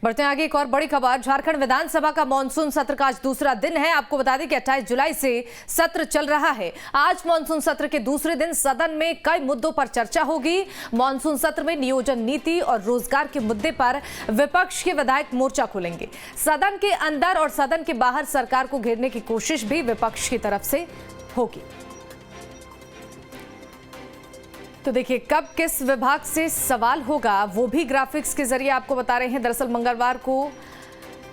बढ़ते हैं आगे, एक और बड़ी खबर। झारखंड विधानसभा का मानसून सत्र का आज दूसरा दिन है। आपको बता दें कि 28 जुलाई से सत्र चल रहा है। आज मानसून सत्र के दूसरे दिन सदन में कई मुद्दों पर चर्चा होगी। मानसून सत्र में नियोजन नीति और रोजगार के मुद्दे पर विपक्ष के विधायक मोर्चा खोलेंगे। सदन के अंदर और सदन के बाहर सरकार को घेरने की कोशिश भी विपक्ष की तरफ से होगी। तो देखिए, कब किस विभाग से सवाल होगा वो भी ग्राफिक्स के जरिए आपको बता रहे हैं। दरअसल मंगलवार को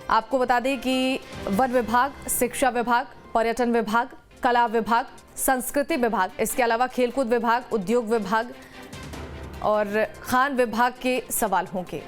आपको बता दें कि वन विभाग, शिक्षा विभाग, पर्यटन विभाग, कला विभाग, संस्कृति विभाग, इसके अलावा खेलकूद विभाग, उद्योग विभाग और खान विभाग के सवाल होंगे।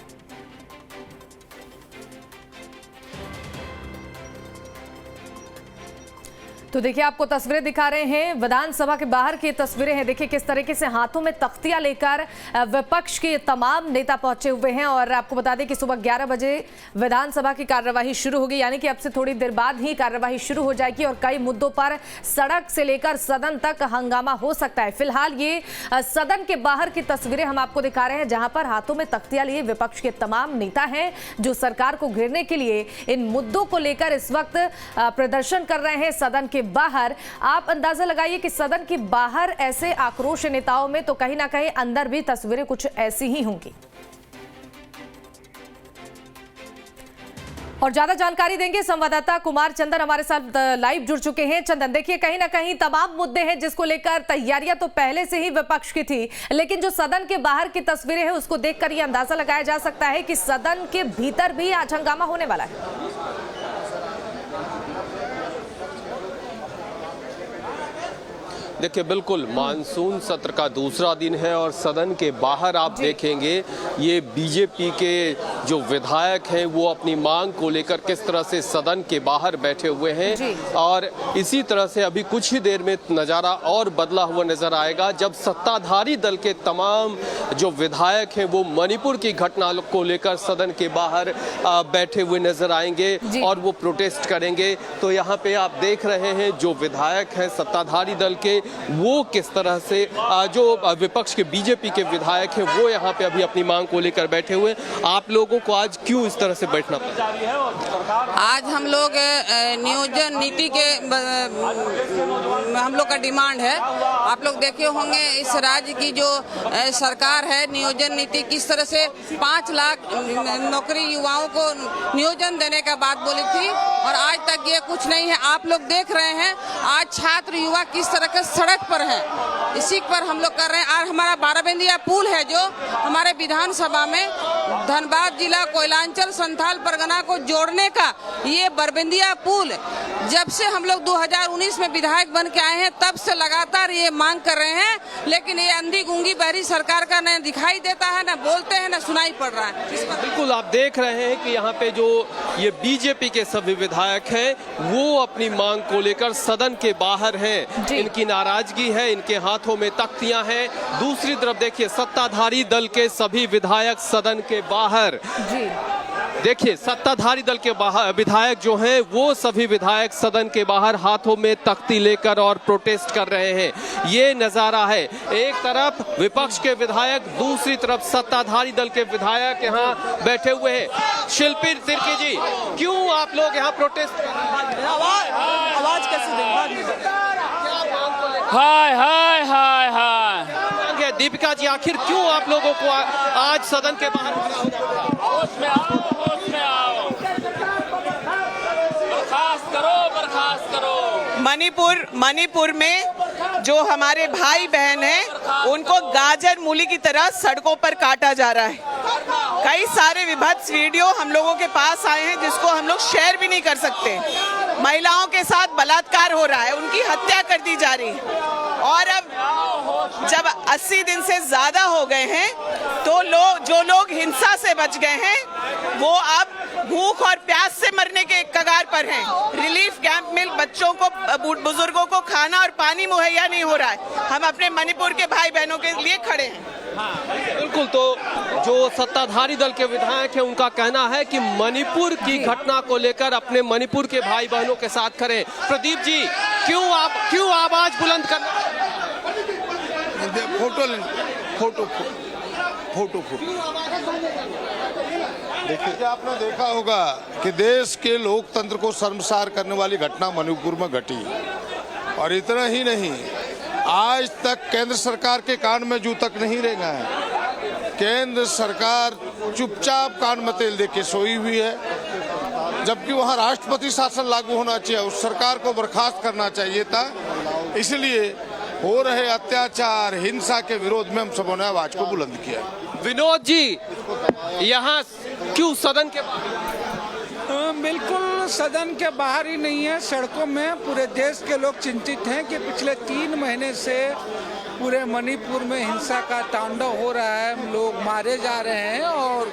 तो देखिए, आपको तस्वीरें दिखा रहे हैं, विधानसभा के बाहर की तस्वीरें हैं। देखिए किस तरीके से हाथों में तख्तियां लेकर विपक्ष के तमाम नेता पहुंचे हुए हैं। और आपको बता दें कि सुबह 11 बजे विधानसभा की कार्यवाही शुरू होगी, यानी कि अब से थोड़ी देर बाद ही कार्यवाही शुरू हो जाएगी और कई मुद्दों पर सड़क से लेकर सदन तक हंगामा हो सकता है। फिलहाल ये सदन के बाहर की तस्वीरें हम आपको दिखा रहे हैं, जहां पर हाथों में तख्तियां लिए विपक्ष के तमाम नेता हैं जो सरकार को घेरने के लिए इन मुद्दों को लेकर इस वक्त प्रदर्शन कर रहे हैं सदन के बाहर। आप अंदाजा लगाइए कि सदन के बाहर ऐसे आक्रोश नेताओं में तो कहीं ना कहीं अंदर भी तस्वीरें कुछ ऐसी ही होंगी। और ज्यादा जानकारी देंगे संवाददाता कुमार चंदन हमारे साथ लाइव जुड़ चुके हैं। चंदन, देखिए कहीं ना कहीं तमाम मुद्दे हैं जिसको लेकर तैयारियां तो पहले से ही विपक्ष की थी, लेकिन जो सदन के बाहर की तस्वीरें हैं उसको देखकर यह अंदाजा लगाया जा सकता है कि सदन के भीतर भी आज हंगामा होने वाला है। देखिए, बिल्कुल मानसून सत्र का दूसरा दिन है और सदन के बाहर आप देखेंगे ये बीजेपी के जो विधायक हैं वो अपनी मांग को लेकर किस तरह से सदन के बाहर बैठे हुए हैं। और इसी तरह से अभी कुछ ही देर में नज़ारा और बदला हुआ नजर आएगा जब सत्ताधारी दल के तमाम जो विधायक हैं वो मणिपुर की घटना को लेकर सदन के बाहर बैठे हुए नजर आएंगे और वो प्रोटेस्ट करेंगे। तो यहाँ पे आप देख रहे हैं जो विधायक हैं सत्ताधारी दल के, वो किस तरह से जो विपक्ष के बीजेपी के विधायक हैं वो यहाँ पे अभी अपनी मांग को लेकर बैठे हुए। आप लोगों को आज क्यों इस तरह से बैठना पड़ा? आज हम लोग नियोजन नीति के हम लोग का डिमांड है। आप लोग देखे होंगे इस राज्य की जो सरकार है, नियोजन नीति किस तरह से 5 लाख नौकरी युवाओं को नियोजन देने का बात बोली थी और आज तक ये कुछ नहीं है। आप लोग देख रहे हैं आज छात्र युवा किस तरह के सड़क पर है, इसी पर हम लोग कर रहे हैं। और हमारा बाराबंदिया पुल है जो हमारे विधानसभा में धनबाद जिला कोयलांचल संथाल परगना को जोड़ने का ये बाराबंदिया पुल, जब से हम लोग 2019 में विधायक बन के आए हैं तब से लगातार ये मांग कर रहे हैं, लेकिन ये अंधी गूंगी बहरी सरकार का न दिखाई देता है, न बोलते हैं, न सुनाई पड़ रहा है। बिल्कुल आप देख रहे हैं कि यहाँ पे जो ये बीजेपी के सभी विधायक हैं वो अपनी मांग को लेकर सदन के बाहर हैं। इनकी नाराजगी है, इनके हाथों में तख्तियां हैं। दूसरी तरफ देखिए सत्ताधारी दल के सभी विधायक सदन के बाहर, देखिए सत्ताधारी दल के बाहर विधायक जो हैं वो सभी विधायक सदन के बाहर हाथों में तख्ती लेकर और प्रोटेस्ट कर रहे हैं। ये नजारा है, एक तरफ विपक्ष के विधायक, दूसरी तरफ सत्ताधारी दल के विधायक यहाँ बैठे हुए हैं। शिल्पी तिर्की जी, क्यों आप लोग यहाँ प्रोटेस्ट कर रहे हैं? आवाज कैसे दें? हाय हाय हाय हाय। दीपिका जी, आखिर क्यों आप लोगों को आज सदन के बाहर होश में आओ, होश में आओ। बर्खास्त करो। मणिपुर में जो हमारे भाई बहन हैं उनको गाजर मूली की तरह सड़कों पर काटा जा रहा है। कई सारे विभत्स वीडियो हम लोगों के पास आए हैं जिसको हम लोग शेयर भी नहीं कर सकते। महिलाओं के साथ बलात्कार हो रहा है, उनकी हत्या कर दी जा रही है। और अब जब 80 दिन से ज्यादा हो गए हैं तो जो लोग हिंसा से बच गए हैं वो अब भूख और प्यास से मरने के कगार पर हैं। रिलीफ कैंप में बच्चों को, बुजुर्गों को खाना और पानी मुहैया नहीं हो रहा है। हम अपने मणिपुर के भाई बहनों के लिए खड़े हैं। बिल्कुल, तो जो सत्ताधारी दल के विधायक हैं उनका कहना है कि मणिपुर की घटना को लेकर अपने मणिपुर के भाई बहनों के साथ खड़े। प्रदीप जी, क्यों आवाज बुलंद करना? फोटो फोटो फूटी। देखिए, आपने देखा होगा कि देश के लोकतंत्र को शर्मसार करने वाली घटना मणिपुर में घटी, और इतना ही नहीं, आज तक केंद्र सरकार के कान में जू तक नहीं रेंगा है। केंद्र सरकार चुपचाप कान में तेल दे के सोई हुई है, जबकि वहां राष्ट्रपति शासन लागू होना चाहिए। उस सरकार को बर्खास्त करना चाहिए था। इसलिए हो रहे अत्याचार, हिंसा के विरोध में हम सबों ने आवाज को बुलंद किया। विनोद जी, यहाँ क्यों सदन के बाहर? बिल्कुल सदन के बाहर ही नहीं है, सड़कों में पूरे देश के लोग चिंतित हैं कि पिछले 3 महीने से पूरे मणिपुर में हिंसा का तांडव हो रहा है, लोग मारे जा रहे हैं और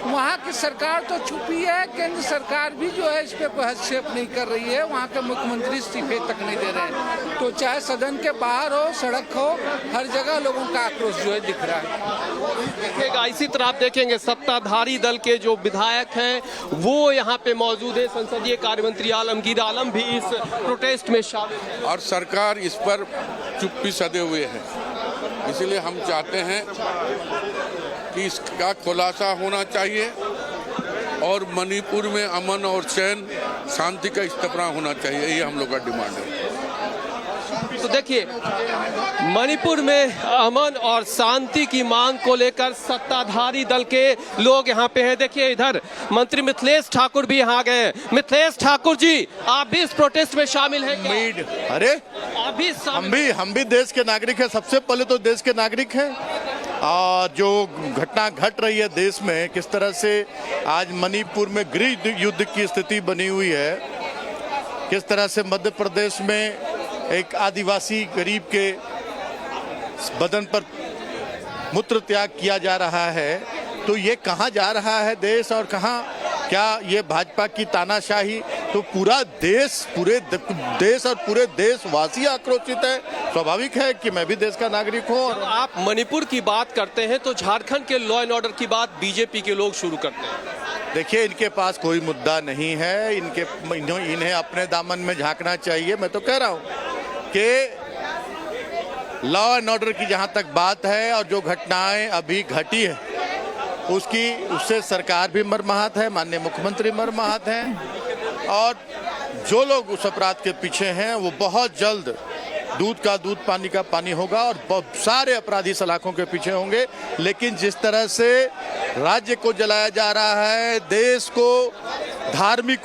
वहाँ की सरकार तो छुपी है, केंद्र सरकार भी जो है इस पे कोई हस्तक्षेप नहीं कर रही है, वहाँ के मुख्यमंत्री इस्तीफे तक नहीं दे रहे हैं। तो चाहे सदन के बाहर हो, सड़क हो, हर जगह लोगों का आक्रोश जो है दिख रहा है। देखिएगा, इसी तरह आप देखेंगे सत्ताधारी दल के जो विधायक हैं वो यहाँ पे मौजूद है। संसदीय कार्य मंत्री आलमगीर आलम भी इस प्रोटेस्ट में शामिल है और सरकार इस पर चुप्पी सधे हुए है। इसलिए हम चाहते हैं कि इसका खुलासा होना चाहिए और मणिपुर में अमन और चैन, शांति का स्थापना होना चाहिए। ये हम लोग का डिमांड है। तो देखिए, मणिपुर में अमन और शांति की मांग को लेकर सत्ताधारी दल के लोग यहाँ पे हैं। देखिए, इधर मंत्री मिथिलेश ठाकुर भी यहाँ गए हैं। मिथिलेश ठाकुर जी, आप भी इस प्रोटेस्ट में शामिल हैं क्या? अरे आप भी हम भी देश के नागरिक हैं। सबसे पहले तो देश के नागरिक हैं। जो घटना घट रही है देश में, किस तरह से आज मणिपुर में गृह युद्ध की स्थिति बनी हुई है, किस तरह से मध्य प्रदेश में एक आदिवासी गरीब के बदन पर मूत्र त्याग किया जा रहा है, तो ये कहाँ जा रहा है देश और कहाँ क्या ये भाजपा की तानाशाही? तो पूरे देश और पूरे देशवासी आक्रोशित है। स्वाभाविक है कि मैं भी देश का नागरिक हूँ। और आप मणिपुर की बात करते हैं तो झारखंड के लॉ एंड ऑर्डर की बात बीजेपी के लोग शुरू करते हैं। देखिए, इनके पास कोई मुद्दा नहीं है। इन्हें अपने दामन में झांकना चाहिए। मैं तो कह रहा हूँ कि लॉ एंड ऑर्डर की जहां तक बात है और जो घटनाएं अभी घटी है उससे सरकार भी मर्माहत है, माननीय मुख्यमंत्री मर्माहत हैं, और जो लोग उस अपराध के पीछे हैं वो बहुत जल्द दूध का दूध, पानी का पानी होगा और बहुत सारे अपराधी सलाखों के पीछे होंगे। लेकिन जिस तरह से राज्य को जलाया जा रहा है, देश को धार्मिक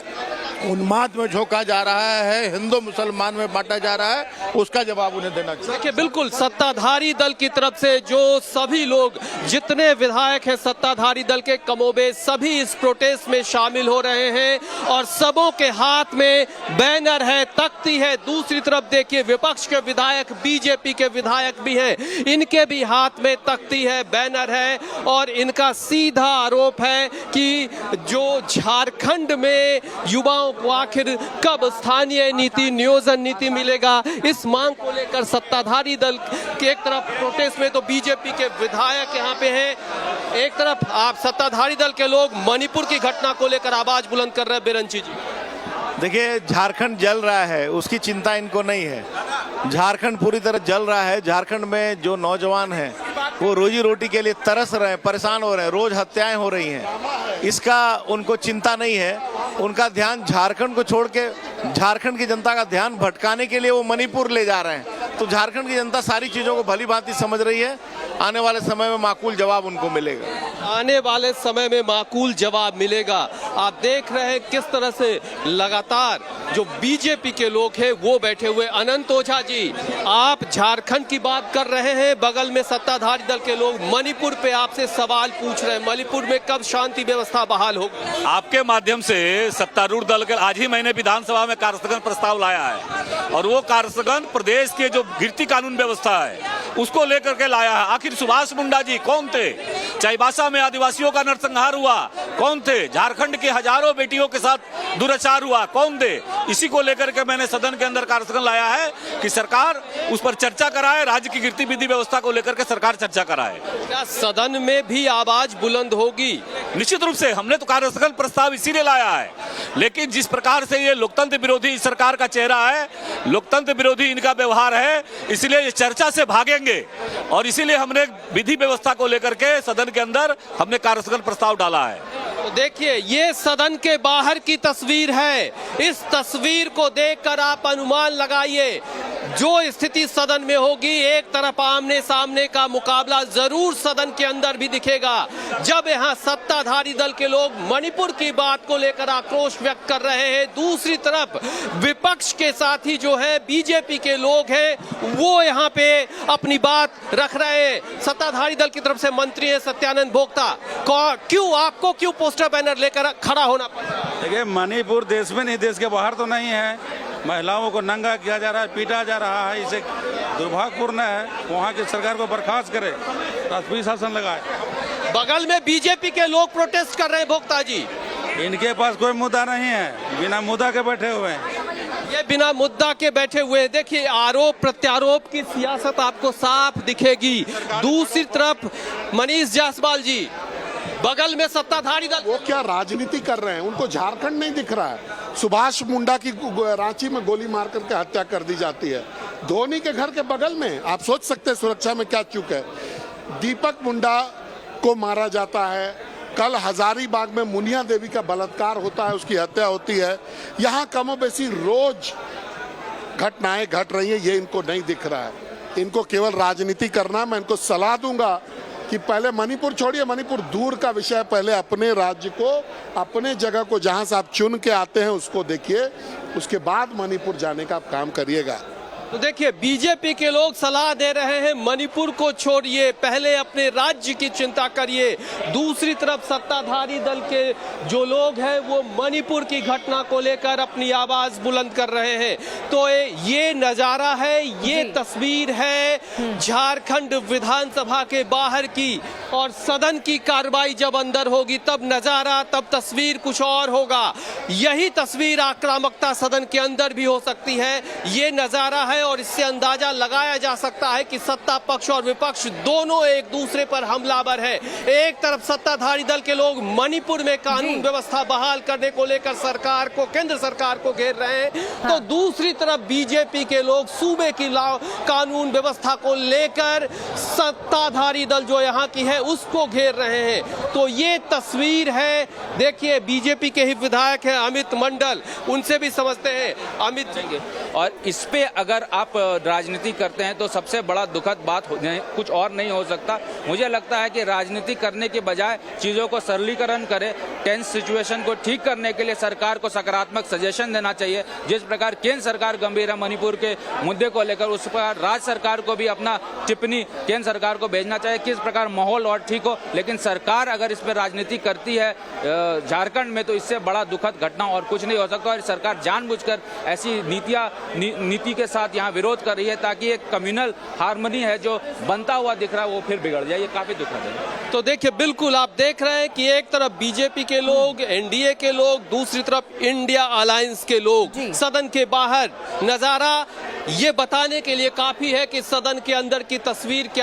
उन्माद में झोंका जा रहा है, हिंदू मुसलमान में बांटा जा रहा है, उसका जवाब उन्हें देना चाहिए। देखिए, बिल्कुल सत्ताधारी दल की तरफ से जो सभी लोग, जितने विधायक हैं सत्ताधारी दल के, कमोबेश सभी इस प्रोटेस्ट में शामिल हो रहे हैं और सबों के हाथ में बैनर है, तख्ती है। दूसरी तरफ देखिए, विपक्ष के विधायक, बीजेपी के विधायक भी हैं, इनके भी हाथ में तख्ती है, बैनर है और इनका सीधा आरोप है कि जो झारखंड में युवाओं को आखिर कब स्थानीय नीति, नियोजन नीति मिलेगा, इस मांग को लेकर सत्ताधारी दल के एक तरफ प्रोटेस्ट में तो बीजेपी के विधायक यहाँ पे हैं, एक तरफ आप सत्ताधारी दल के लोग मणिपुर की घटना को लेकर आवाज बुलंद कर रहे हैं। बिरंची जी, देखिए, झारखंड जल रहा है, उसकी चिंता इनको नहीं है। झारखंड पूरी तरह जल रहा है। झारखंड में जो नौजवान हैं वो रोजी रोटी के लिए तरस रहे हैं, परेशान हो रहे हैं, रोज हत्याएं हो रही हैं, इसका उनको चिंता नहीं है। उनका ध्यान झारखंड को छोड़ के झारखंड की जनता का ध्यान भटकाने के लिए वो मणिपुर ले जा रहे हैं। तो झारखंड की जनता सारी चीजों को भली भांति समझ रही है। आने वाले समय में माकूल जवाब उनको मिलेगा। आने वाले समय में माकूल जवाब मिलेगा। आप देख रहे हैं किस तरह से लगातार जो बीजेपी के लोग हैं वो बैठे हुए। अनंत ओझा जी, आप झारखंड की बात कर रहे हैं, बगल में सत्ताधारी दल के लोग मणिपुर पे आपसे सवाल पूछ रहे हैं। मणिपुर में कब शांति व्यवस्था बहाल होगी? आपके माध्यम से सत्तारूढ़ दल के आज ही मैंने विधानसभा में कार्यस्थगन प्रस्ताव लाया है और वो कार्यस्थगन प्रदेश के जो गिरती कानून व्यवस्था है उसको लेकर के लाया है। आखिर सुभाष मुंडा जी कौन थे? चाईबासा में आदिवासियों का नरसंहार हुआ, कौन थे? झारखंड के हजारों बेटियों के साथ दुराचार हुआ, कौन थे? इसी को लेकर के मैंने सदन के अंदर कार्यस्थगन लाया है कि सरकार उस पर चर्चा कराए, राज्य की गिरती विधि व्यवस्था को लेकर के सरकार चर्चा कराए। क्या सदन में भी आवाज बुलंद होगी? निश्चित रूप से हमने तो कार्यस्थगन प्रस्ताव इसीलिए लाया है, लेकिन जिस प्रकार से ये लोकतंत्र विरोधी इस सरकार का चेहरा है, लोकतंत्र विरोधी इनका व्यवहार है, इसलिए ये चर्चा से भागेंगे और इसीलिए हमने विधि व्यवस्था को लेकर के सदन के अंदर हमने कार्यस्थगन प्रस्ताव डाला है। तो देखिए, ये सदन के बाहर की तस्वीर है। इस तस्वीर को देखकर आप अनुमान लगाइए जो स्थिति सदन में होगी। एक तरफ आमने सामने का मुकाबला जरूर सदन के अंदर भी दिखेगा, जब यहाँ सत्ताधारी दल के लोग मणिपुर की बात को लेकर आक्रोश व्यक्त कर रहे हैं, दूसरी तरफ विपक्ष के साथी जो है बीजेपी के लोग हैं वो यहाँ पे अपनी बात रख रहे हैं। सत्ताधारी दल की तरफ से मंत्री है सत्यानंद भोक्ता, क्यों पोस्टर बैनर लेकर खड़ा होना पड़ा? देखिए, मणिपुर देश में नहीं, देश के बाहर तो नहीं है। महिलाओं को नंगा किया जा रहा है, पीटा जा रहा है, इसे दुर्भाग्यपूर्ण है। वहाँ की सरकार को बर्खास्त करे, राष्ट्रीय शासन लगाए। बगल में बीजेपी के लोग प्रोटेस्ट कर रहे हैं भोक्ता जी। इनके पास कोई मुद्दा नहीं है, बिना मुद्दा के बैठे हुए हैं। ये बिना मुद्दा के बैठे हुए हैं। देखिए, आरोप प्रत्यारोप की सियासत आपको साफ दिखेगी। दूसरी तरफ मनीष जायसवाल जी, बगल में सत्ताधारी दल। वो क्या राजनीति कर रहे हैं? उनको झारखंड नहीं दिख रहा है। सुभाष मुंडा की रांची में गोली मार करके हत्या कर दी जाती है। धोनी के घर के बगल में आप सोच सकते हैं सुरक्षा में क्या चूक है। दीपक मुंडा को मारा जाता है। कल हजारीबाग में मुनिया देवी का बलात्कार होता है, उसकी हत्या होती है। यहाँ कमोबेशी रोज घटनाएं घट रही है, ये इनको नहीं दिख रहा है। इनको केवल राजनीति करना। मैं इनको सलाह दूंगा कि पहले मणिपुर छोड़िए, मणिपुर दूर का विषय, पहले अपने राज्य को, अपने जगह को जहां से आप चुन के आते हैं उसको देखिए, उसके बाद मणिपुर जाने का आप काम करिएगा। तो देखिए, बीजेपी के लोग सलाह दे रहे हैं मणिपुर को छोड़िए, पहले अपने राज्य की चिंता करिए। दूसरी तरफ सत्ताधारी दल के जो लोग हैं वो मणिपुर की घटना को लेकर अपनी आवाज बुलंद कर रहे हैं। तो ये नजारा है, ये तस्वीर है झारखंड विधानसभा के बाहर की, और सदन की कार्रवाई जब अंदर होगी तब नजारा, तब तस्वीर कुछ और होगा। यही तस्वीर आक्रामकता सदन के अंदर भी हो सकती है, ये नजारा है। और इससे अंदाजा लगाया जा सकता है कि सत्ता पक्ष और विपक्ष दोनों एक दूसरे पर हमलावर है। एक तरफ सत्ताधारी दल के लोग मणिपुर में कानून व्यवस्था बहाल करने को लेकर सरकार को, केंद्र सरकार को घेर रहे हैं, तो दूसरी तरफ बीजेपी के लोग सूबे की कानून व्यवस्था को लेकर सत्ताधारी दल जो यहाँ की है उसको घेर रहे हैं। तो ये तस्वीर है। देखिए, बीजेपी के ही विधायक हैं अमित मंडल, उनसे भी समझते हैं। अमित जी, और इस पे अगर आप राजनीति करते हैं तो सबसे बड़ा दुखद बात कुछ और नहीं हो सकता। मुझे लगता है कि राजनीति करने के बजाय चीज़ों को सरलीकरण करें। टेंस सिचुएशन को ठीक करने के लिए सरकार को सकारात्मक सजेशन देना चाहिए। जिस प्रकार केंद्र सरकार गंभीर है मणिपुर के मुद्दे को लेकर, उस प्रकार राज्य सरकार को भी अपना टिप्पणी केंद्र सरकार को भेजना चाहिए, किस प्रकार माहौल और ठीक हो। लेकिन सरकार अगर इस पर राजनीति करती है झारखंड में, तो इससे बड़ा दुखद घटना और कुछ नहीं हो सकता। और सरकार जानबूझकर ऐसी नीति के साथ यहाँ विरोध कर रही है ताकि एक कम्युनल हार्मनी है जो बनता हुआ दिख रहा है वो फिर बिगड़ जाए। ये काफी दुखद है। तो देखिए, बिल्कुल आप देख रहे हैं कि एक तरफ बीजेपी के लोग, एनडीए के लोग, दूसरी तरफ इंडिया अलायंस के लोग सदन के बाहर। नजारा ये बताने के लिए काफी है कि सदन के अंदर की तस्वीर क्या